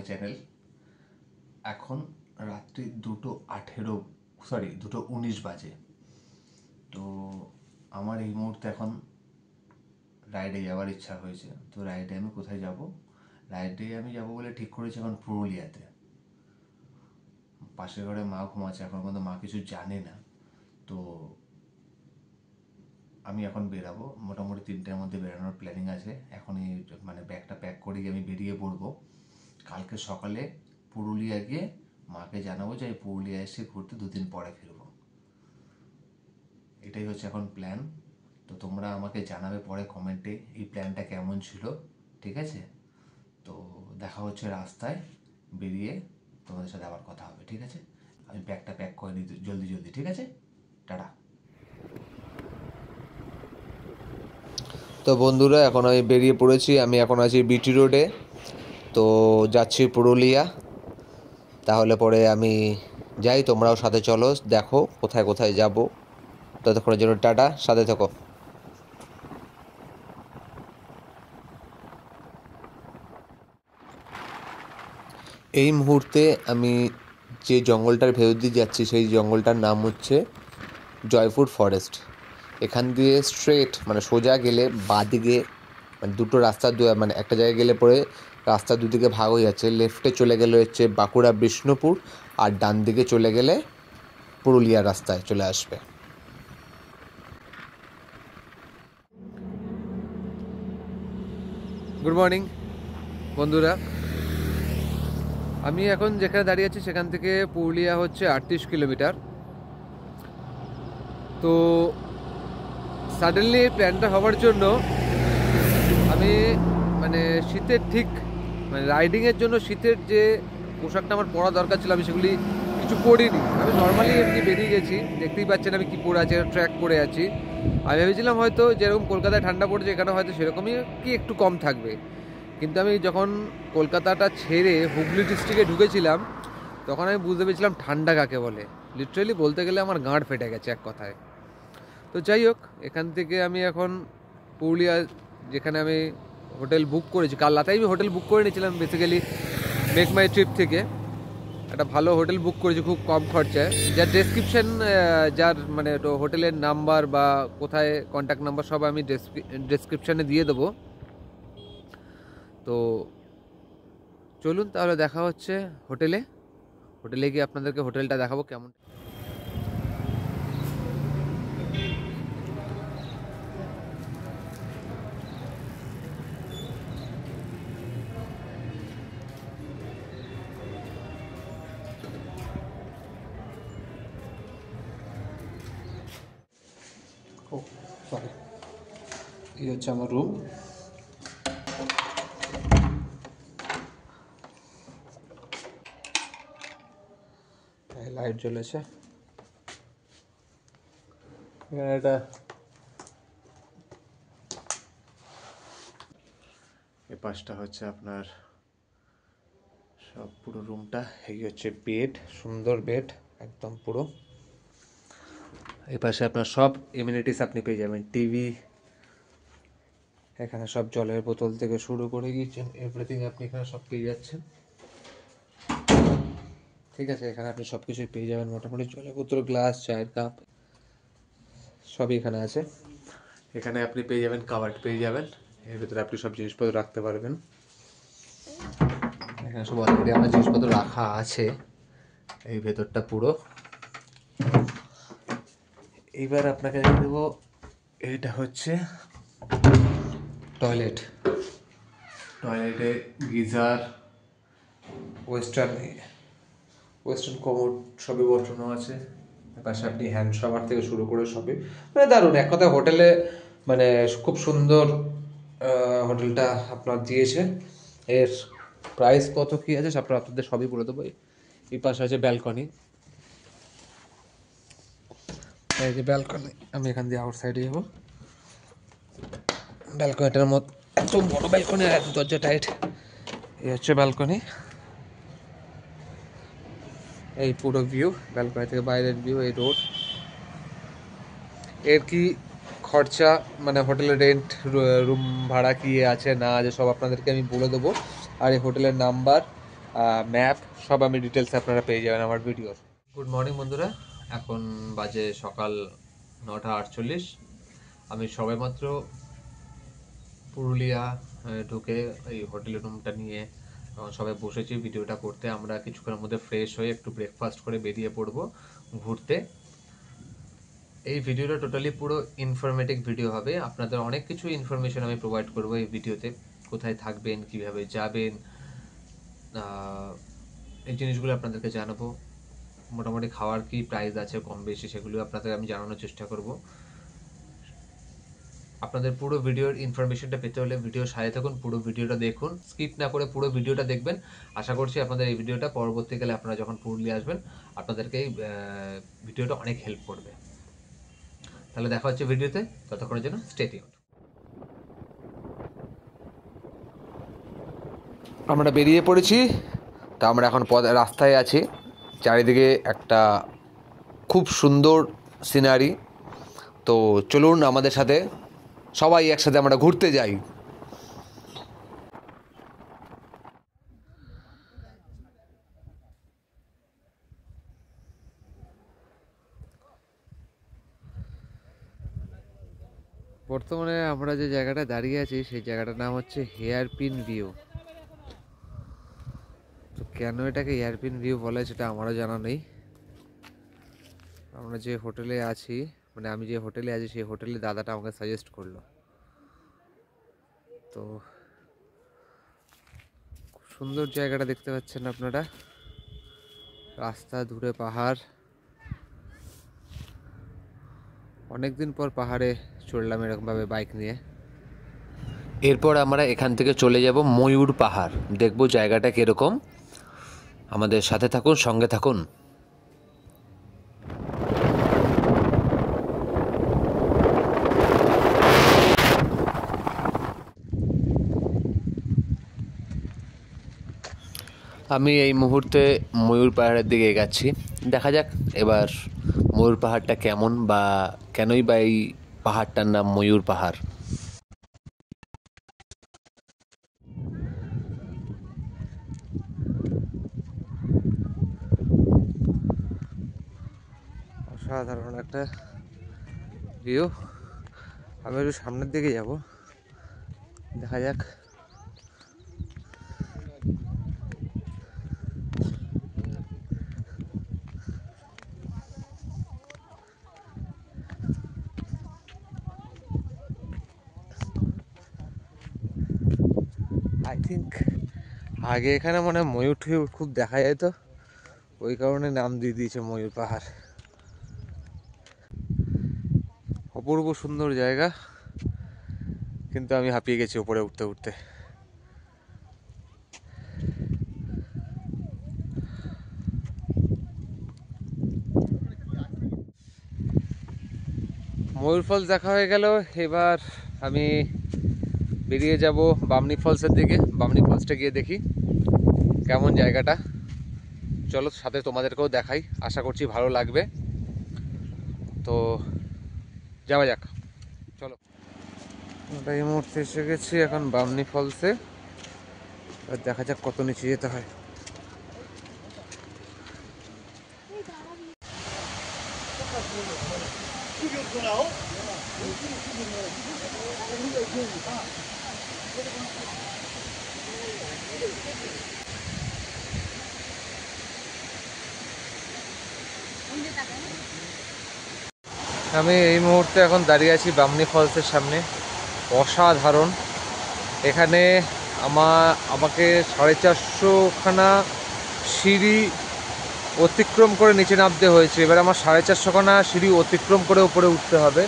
Channel. এখন রাত্রি 2:19 বাজে। তো আমার এই মুহূর্তে এখন রাইডে যাওয়ার ইচ্ছা হয়েছে। তো রাইডে আমি কোথায় যাব? রাইডে আমি যাব বলে ঠিক করেছি এখন পুরুলিয়াতে। পাশের ঘরে মা ঘুমাচ্ছে, এখন পর্যন্ত মা কিছু জানে না। তো আমি এখন বেরাবো, মোটামুটি 3টার মধ্যে বেরানোর প্ল্যানিং আছে। এখনই মানে ব্যাগটা প্যাক করেই আমি বেরিয়ে পড়বো। কালকে সকালে পুরুলিয়া গিয়ে মাকে জানাবো যে আমি পুরুলিয়া এসে ঘুরতে 2 দিন পরে ফিরবো। এটাই হচ্ছে এখন প্ল্যান। তো তোমরা আমাকে জানাবে পরে কমেন্টে এই প্ল্যানটা কেমন ছিল, ঠিক আছে? তো দেখা হচ্ছে রাস্তায় বেরিয়ে, তোমাদের সাথে আবার কথা হবে, ঠিক আছে? আমি ব্যাগটা প্যাক করে নিই জলদি, ঠিক আছে? টাটা। তো বন্ধুরা, এখন আমি বেরিয়ে পড়েছি। আমি এখন আছি বিটি রোডে, তো যাচ্ছি পুরুলিয়া। তাহলে পরে আমি যাই, তোমরাও সাথে চলো, দেখো কোথায় কোথায় যাব। ততক্ষণের জন্য টাটা, সাথে থাকো। এই মুহূর্তে আমি যে জঙ্গলটার ভেতর দিয়ে যাচ্ছি সেই জঙ্গলটার নাম হচ্ছে জয়পুর ফরেস্ট। এখান দিয়ে স্ট্রেট মানে সোজা গেলে বাঁদিকে মানে দুটো রাস্তা মানে একটা জায়গায় গেলে পরে রাস্তা দুদিকে ভাগ হয়ে যাচ্ছে। লেফটে চলে গেলে হচ্ছে বাঁকুড়া বিষ্ণুপুর, আর ডান দিকে চলে গেলে পুরুলিয়া রাস্তায় চলে আসবে। গুড মর্নিং বন্ধুরা, আমি এখন যেখানে দাঁড়িয়ে আছি সেখান থেকে পুরুলিয়া হচ্ছে 38 কিলোমিটার। তো সাডেনলি প্ল্যানটা হওয়ার জন্য আমি মানে শীতের ঠিক মানে রাইডিংয়ের জন্য শীতের যে পোশাকটা আমার পরা দরকার ছিল আমি সেগুলি কিছু পরিনি। আমি নর্মালি এমনি বেরিয়ে গেছি, দেখতেই পাচ্ছেন আমি কী পরে আছি, ট্র্যাক পরে আছি। আমি ভেবেছিলাম হয়তো যেরকম কলকাতায় ঠান্ডা পড়েছে এখানে হয়তো সেরকমই কি একটু কম থাকবে, কিন্তু আমি যখন কলকাতাটা ছেড়ে হুগলি ডিস্ট্রিক্টে ঢুকেছিলাম তখন আমি বুঝতে পেরেছিলাম ঠান্ডা কাকে বলে। লিটারেলি বলতে গেলে আমার গাঁট ফেটে গেছে এক কথায়। তো যাই হোক, এখান থেকে আমি এখন পুরুলিয়া, যেখানে আমি হোটেল বুক করেছি, কাল রাতেই আমি হোটেল বুক করে নিয়েছিলাম বেসিক্যালি মেক মাই ট্রিপ থেকে। একটা ভালো হোটেল বুক করেছি খুব কম খরচায়, যার ডেসক্রিপশন, যার মানে হোটেলের নাম্বার বা কোথায় কন্ট্যাক্ট নাম্বার সব আমি ডেসক্রিপশানে দিয়ে দেবো। তো চলুন তাহলে দেখা হচ্ছে হোটেলে গিয়ে আপনাদেরকে হোটেলটা দেখাবো কেমন। ও সরি, এই হচ্ছে আমার রুম। লাইট জ্বলেছে, এখানে একটা এই পাশটা হচ্ছে আপনার সব পুরো রুমটা। এই হচ্ছে বেড, সুন্দর বেড একদম পুরো। এই পাশে আপনার সব এমিনিটিস আপনি পেয়ে যাবেন, টিভি, এখানে সব জলের বোতল থেকে শুরু করে গিয়েছেন এভরিথিং আপনি এখানে সব পেয়ে যাচ্ছেন, ঠিক আছে? এখানে আপনি সব কিছুই পেয়ে যাবেন, মোটামুটি জলের বোতল, গ্লাস, চায়ের কাপ সবই এখানে আছে। এখানে আপনি পেয়ে যাবেন কাবার্ড, পেয়ে যাবেন, এর ভিতরে আপনি সব জিনিসপত্র রাখতে পারবেন। এখানে সব অলরেডি আমার জিনিসপত্র রাখা আছে এই ভেতরটা পুরো। এইবার আপনাকে দেখে দেবো, এইটা হচ্ছে টয়লেটে গিজার, ওয়েস্টার্ন কোমোড সবই বসানো আছে। পাশে আপনি হ্যান্ড শাওয়ার থেকে শুরু করে সবই মানে দারুণ। এক কথায় হোটেলে মানে খুব সুন্দর হোটেলটা আপনার দিয়েছে। এর প্রাইস কত কী আছে আপনাদের সবই বলে দেবো। এই পাশে আছে ব্যালকনি, এই যে ব্যালকনি, আমি এখান দিয়ে আউটসাইডে যাবো। ব্যালকনিটার মধ্যে একদম বড় ব্যালকনি, আর দরজা টাইট। এই হচ্ছে ব্যালকনি, এই পুরো ভিউ ব্যালকনি থেকে বাইরের ভিউ, এই রোড। এর কি খরচা মানে হোটেলের রেন্ট, রুম ভাড়া কি আছে না আছে সব আপনাদেরকে আমি বলে দেবো। আর এই হোটেলের নাম্বার ম্যাপ সব আমি ডিটেলস আপনারা পেয়ে যাবেন আমার ভিডিওর। গুড মর্নিং বন্ধুরা, এখন বাজে সকাল 9:48। আমি সবেমাত্র পুরুলিয়া ঢুকে এই হোটেল রুমটা নিয়ে সবাই বসেছি ভিডিওটা করতে। আমরা কিছুক্ষণের মধ্যে ফ্রেশ হয়ে একটু ব্রেকফাস্ট করে বেরিয়ে পড়বো ঘুরতে। এই ভিডিওটা টোটালি পুরো ইনফরমেটিভ ভিডিও হবে, আপনাদের অনেক কিছু ইনফরমেশন আমি প্রোভাইড করবো এই ভিডিওতে। কোথায় থাকবেন, কিভাবে যাবেন, এই জিনিসগুলো আপনাদেরকে জানাবো। মোটামুটি খাওয়ার কি প্রাইস আছে কম বেশি সেগুলো আপনাদের আমি জানানোর চেষ্টা করব। আপনাদের পুরো ভিডিওর ইনফরমেশনটা পেতে হলে ভিডিও সাথে থাকুন, পুরো ভিডিওটা দেখুন, স্কিপ না করে পুরো ভিডিওটা দেখবেন। আশা করছি আপনাদের এই ভিডিওটা পরবর্তীকালে আপনারা যখন পুরুলিয়া আসবেন আপনাদেরকে এই ভিডিওটা অনেক হেল্প করবে। তাহলে দেখা হচ্ছে ভিডিওতে, ততক্ষণের জন্য স্টে টিউনড। আমরা বেরিয়ে পড়েছি, তা আমরা এখন রাস্তায় আছি। চারিদিকে একটা খুব সুন্দর সিনারি। তো চলুন আমাদের সাথে সবাই একসাথে আমরা ঘুরতে যাই। বর্তমানে আমরা যে জায়গাটা দাঁড়িয়ে আছি সেই জায়গাটার নাম হচ্ছে হেয়ারপিন ভিউ। তো কেন এটাকে হেয়ারপিন ভিউ বলে সেটা আমারও জানা নেই। আমরা যে হোটেলে আছি, মানে আমি যে হোটেলে আছি সেই হোটেলে দাদাটা আমাকে সাজেস্ট করলো। তো খুব সুন্দর জায়গাটা দেখতে পাচ্ছেন আপনারা, রাস্তা দূরে পাহাড়। অনেকদিন পর পাহাড়ে চড়লাম এরকমভাবে বাইক নিয়ে। এরপর আমরা এখান থেকে চলে যাব ময়ূর পাহাড়, দেখব জায়গাটা কীরকম। আমাদের সাথে থাকুন, সঙ্গে থাকুন। আমি এই মুহূর্তে ময়ূর পাহাড়ের দিকে এগাচ্ছি। দেখা যাক এবার ময়ূর পাহাড়টা কেমন, বা কেনই বা এই পাহাড়টার নাম ময়ূর পাহাড়। অসাধারণ একটা ভিউ। আমি একটু সামনের দিকে যাব, দেখা যাক। আই থিঙ্ক আগে এখানে মনে হয় ময়ূর টয়ূর খুব দেখা যায়, তো ওই কারণে নাম দিয়ে দিয়েছে ময়ূর পাহাড়। অপূর্ব সুন্দর জায়গা, কিন্তু আমি হাঁপিয়ে গেছি উপরে উঠতে উঠতে। ময়ূর ফলস দেখা হয়ে গেল, এবার আমি বেরিয়ে যাব বামনি ফলসের দিকে। বামনি ফলসটা গিয়ে দেখি কেমন জায়গাটা। চলো সাথে তোমাদেরকেও দেখাই, আশা করছি ভালো লাগবে। তো যাওয়া যাক, চলো। আমরা এই মুহূর্তে এসে গেছি এখন বামনি ফলসে। এবার দেখা যাক কত নিচে যেতে হয়। আমি এই মুহূর্তে এখন দাঁড়িয়ে আছি বামনি ফলসের সামনে। অসাধারণ। এখানে আমাকে 450খানা সিঁড়ি অতিক্রম করে নিচে নামতে হয়েছে। এবার আমার 450খানা সিঁড়ি অতিক্রম করে উপরে উঠতে হবে।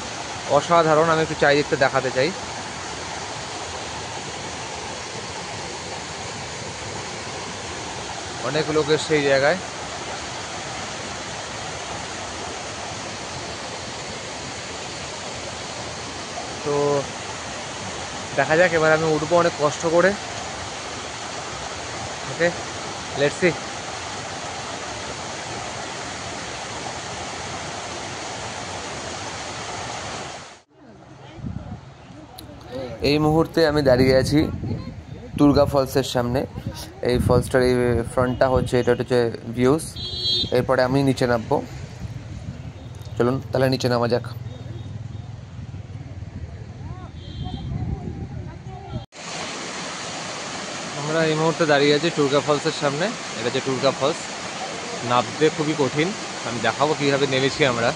অসাধারণ। আমি একটু চারিদিকটা দেখাতে চাই। অনেক লোক এসছে এই জায়গায়। তো দেখা যাক, এবার আমি উঠবো অনেক কষ্ট করে। ওকে, লেটস সি। এই মুহূর্তে আমি দাঁড়িয়ে আছি দুর্গা ফলসের সামনে। এই ফলসটার এই ফ্রন্টটা হচ্ছে, এটা হচ্ছে ভিউস। এরপরে আমি নিচে নামবো, চলুন তাহলে নিচে নামা যাক। আমরা এই মুহূর্তে দাঁড়িয়ে আছি টুরকা ফলসের সামনে। এটা হচ্ছে টুরকা ফলস। নামতে খুবই কঠিন, আমি দেখাবো কীভাবে নেমেছি আমরা।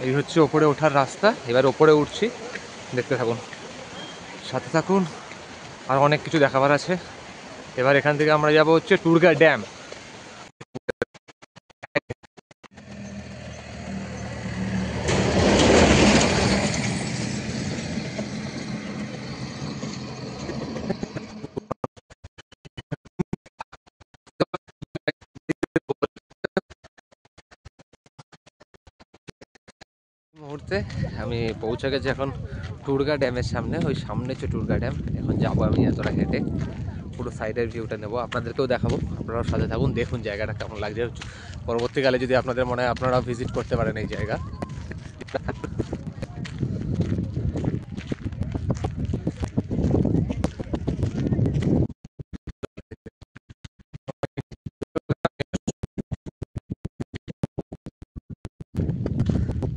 এই হচ্ছে ওপরে ওঠার রাস্তা। এবার ওপরে উঠছি, দেখতে থাকুন, সাথে থাকুন, আর অনেক কিছু দেখাবার আছে। এবার এখান থেকে আমরা যাব হচ্ছে টুরকা ড্যাম। মুহূর্তে আমি পৌঁছে গেছি এখন টুরকা ড্যামের সামনে। ওই সামনে হচ্ছে টুরকা ড্যাম। এখন যাবো আমি এতটা হেঁটে, পুরো সাইডের ভিউটা নেবো, আপনাদেরকেও দেখাবো। আপনারাও সাথে থাকুন, দেখুন জায়গাটা কেমন লাগছে। পরবর্তীকালে যদি আপনাদের মনে হয় আপনারাও ভিজিট করতে পারেন এই জায়গা।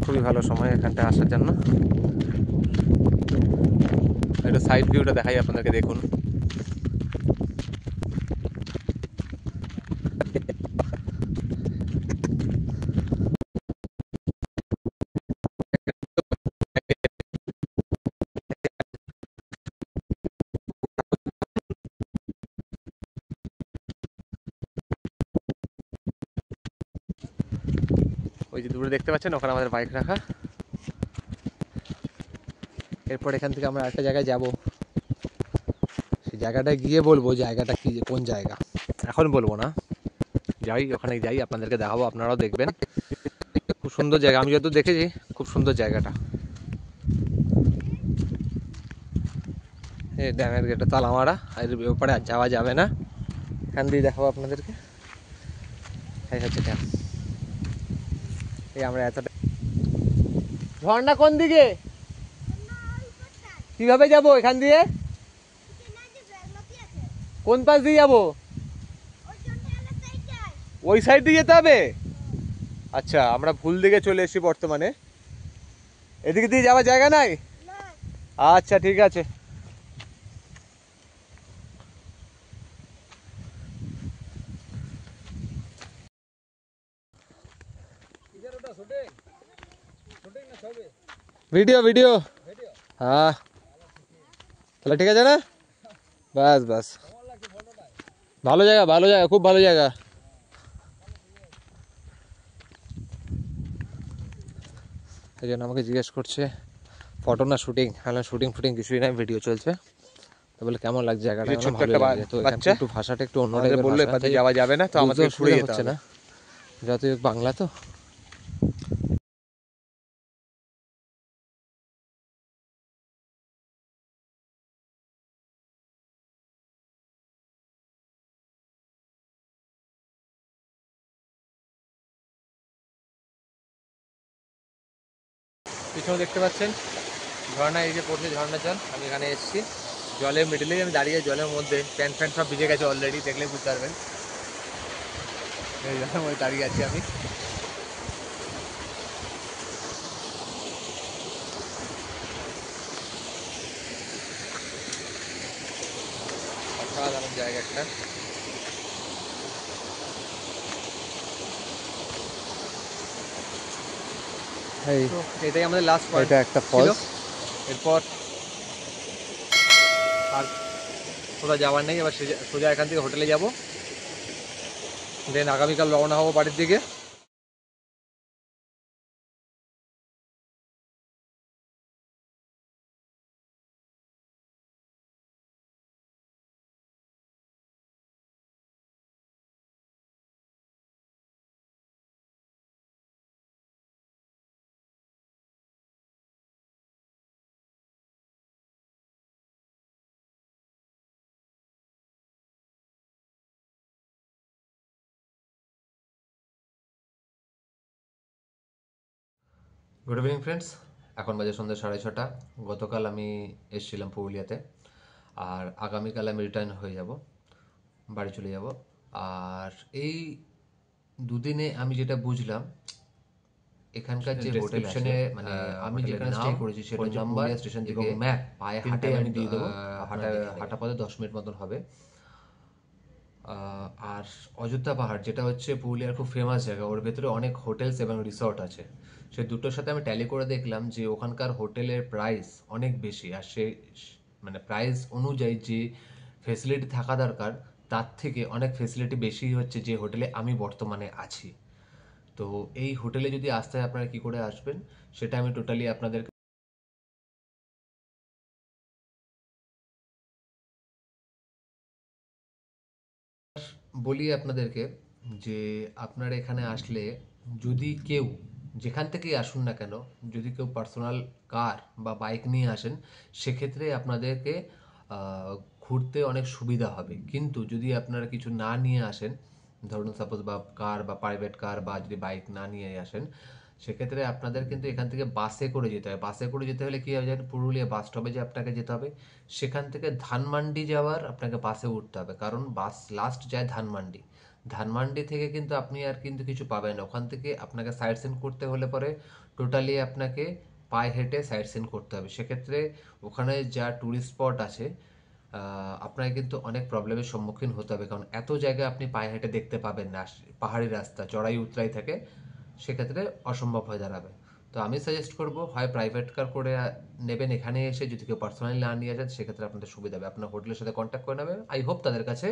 খুবই ভালো সময় এখানটায় আসার জন্য। একটু সাইড ভিউটা দেখাই আপনাদেরকে, দেখুন। ওই যে দূরে দেখতে পাচ্ছেন, ওখানে আমাদের বাইক রাখা। এরপর এখান থেকে আমরা একটা জায়গায় যাব। সেই জায়গাটায় গিয়ে বলবো জায়গাটা কি, কোন জায়গা এখন বলবো না। যাই, ওখানে যাই, আপনাদেরকে দেখাবো, আপনারাও দেখবেন। খুব সুন্দর জায়গা, আমি যত দেখেছি খুব সুন্দর জায়গাটা। এই ড্যামের গেটে তালা মারা, আর ব্যাপারে আর যাওয়া যাবে না। এখান দিয়ে দেখাবো আপনাদেরকে। এই হচ্ছে ড্যাম। এই আমরা এতটা। ঝর্ণা কোন দিকে, কিভাবে যাব এখান দিয়ে? কোন পাশ দিয়ে যাবো? ওই সাইড দিয়ে যেতে হবে। আচ্ছা, আমরা ভুল দিকে চলে এসেছি বর্তমানে। এদিকে দিয়ে যাওয়ার জায়গা নাই? আচ্ছা ঠিক আছে। ভিডিও ভিডিও, হ্যাঁ তাহলে ঠিক আছে না? বাস বাস, ভালো জায়গা, ভালো জায়গা, খুব ভালো জায়গা। এই জন্য আমাকে জিজ্ঞেস করছে ফটো না শুটিং। হ্যাঁ, শুটিং ফুটিং কিছুই নাই, ভিডিও চলছে। তো বলে কেমন লাগছে জায়গাটা? ভালো লাগে। তো একটু ভাষাটা একটু অন্য টাইপের, বললে পাশে যাওয়া যাবে না, তো আমাদের ঘুরে যেতে হচ্ছে না, যতই বাংলা তো। পিছনে দেখতে পাচ্ছেন ঝর্ণা, এই যে পড়ছে ঝর্ণার জল। আমি এখানে এসেছি, জলের মিডিলেই আমি দাঁড়িয়ে, জলের মধ্যে প্যান্ট ফ্যান্ট সব ভিজে গেছে অলরেডি, দেখলে বুঝতে পারবেন। এই জলের মধ্যে দাঁড়িয়ে আছি আমি। অসাধারণ জায়গা একটা। এটাই আমাদের লাস্ট পয়েন্ট, এটা একটা ফলস। এরপর আর কোথাও যাওয়ার নেই, এবার সোজা এখান থেকে হোটেলে যাব। দেন আগামীকাল রওনা হবো বাড়ির দিকে। গুড ইভিনিং ফ্রেন্ডস, এখন বাজে সন্ধ্যা 6:30। গতকাল আমি এসেছিলাম পুরুলিয়াতে, আর আগামীকাল আমি রিটার্ন হয়ে যাব, বাড়ি চলে যাব। আর এই দুদিনে আমি যেটা বুঝলাম, এখানকার যে হোটেলে মানে আমি যেখানে স্টে করেছি সেটা নাম্বার স্টেশন থেকে ম্যাপ পায়ে হাঁটে আমি দিয়ে দেবো, হাঁটা পথে 10 মিনিট মতন হবে। আর অযোধ্যা পাহাড় যেটা হচ্ছে পুরুলিয়ার খুব ফেমাস জায়গা, ওর ভেতরে অনেক হোটেলস এবং রিসর্ট আছে। সে দুটোর সাথে আমি ট্যালি করে দেখলাম যে ওখানকার হোটেলের প্রাইস অনেক বেশি, আর সে মানে প্রাইস অনুযায়ী যে ফেসিলিটি থাকা দরকার তার থেকে অনেক ফেসিলিটি বেশি হচ্ছে যে হোটেলে আমি বর্তমানে আছি। তো এই হোটেলে যদি আসতে হয় আপনারা কি করে আসবেন সেটা আমি টোটালি আপনাদের বলি আপনাদেরকে। যে আপনারা এখানে আসলে যদি কেউ যেখান থেকেই আসুন না কেন, যদি কেউ পার্সোনাল কার বা বাইক নিয়ে আসেন সেক্ষেত্রে আপনাদেরকে ঘুরতে অনেক সুবিধা হবে। কিন্তু যদি আপনারা কিছু না নিয়ে আসেন, ধরুন সাপোজ বা কার বা প্রাইভেট কার বা যদি বাইক না নিয়ে আসেন, সেক্ষেত্রে আপনাদের কিন্তু এখান থেকে বাসে করে যেতে হবে। বাসে করে যেতে হলে কী হবে জানেন, পুরুলিয়া বাস স্টপে যে আপনাকে যেতে হবে, সেখান থেকে ধানমান্ডি যাওয়ার আপনাকে বাসে উঠতে হবে, কারণ বাস লাস্ট যায় ধানমান্ডি। ধানমান্ডি থেকে কিন্তু আপনি আর কিন্তু কিছু পাবেন না। ওখান থেকে আপনাকে সাইট সিন করতে হলে পরে টোটালি আপনাকে পায়ে হেঁটে সাইট সিন করতে হবে। সেক্ষেত্রে ওখানে যা ট্যুরিস্ট স্পট আছে আপনাকে কিন্তু অনেক প্রবলেমের সম্মুখীন হতে হবে, কারণ এত জায়গা আপনি পায়ে হেঁটে দেখতে পাবেন না। পাহাড়ি রাস্তা চড়াই উতরাই থাকে, সেক্ষেত্রে অসম্ভব হয়ে দাঁড়াবে। তো আমি সাজেস্ট করব হয় প্রাইভেট কার করে নেবেন এখানে এসে, যদি কেউ পার্সোনালি না নিয়ে আসেন সেক্ষেত্রে আপনাদের সুবিধা হবে। আপনার হোটেলের সাথে কন্ট্যাক্ট করে নেবেন, আই হোপ তাদের কাছে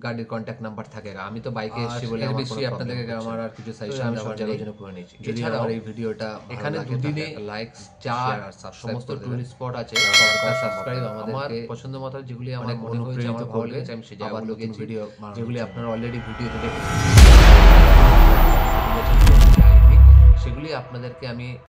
গাড়ির কন্ট্যাক্ট নাম্বার থাকে। আমি তো বাইকে এসেছি বলে বেশি আপনাদেরকে আমার আর কিছু সাজেশন দেওয়ার জন্য করে নিয়েছি। যদি আমার এই ভিডিওটা এখানে দুদিনে লাইক চার সমস্ত টুরিস্ট স্পট আছে, সাবস্ক্রাইব আমার পছন্দ মতো যেগুলি আমার মনে হয়েছে আমার ভালো লেগেছে আমি সেই জায়গাগুলোকে ভিডিও, যেগুলি আপনারা অলরেডি ভিডিওতে দেখেছেন সেগুলি আপনাদেরকে আমি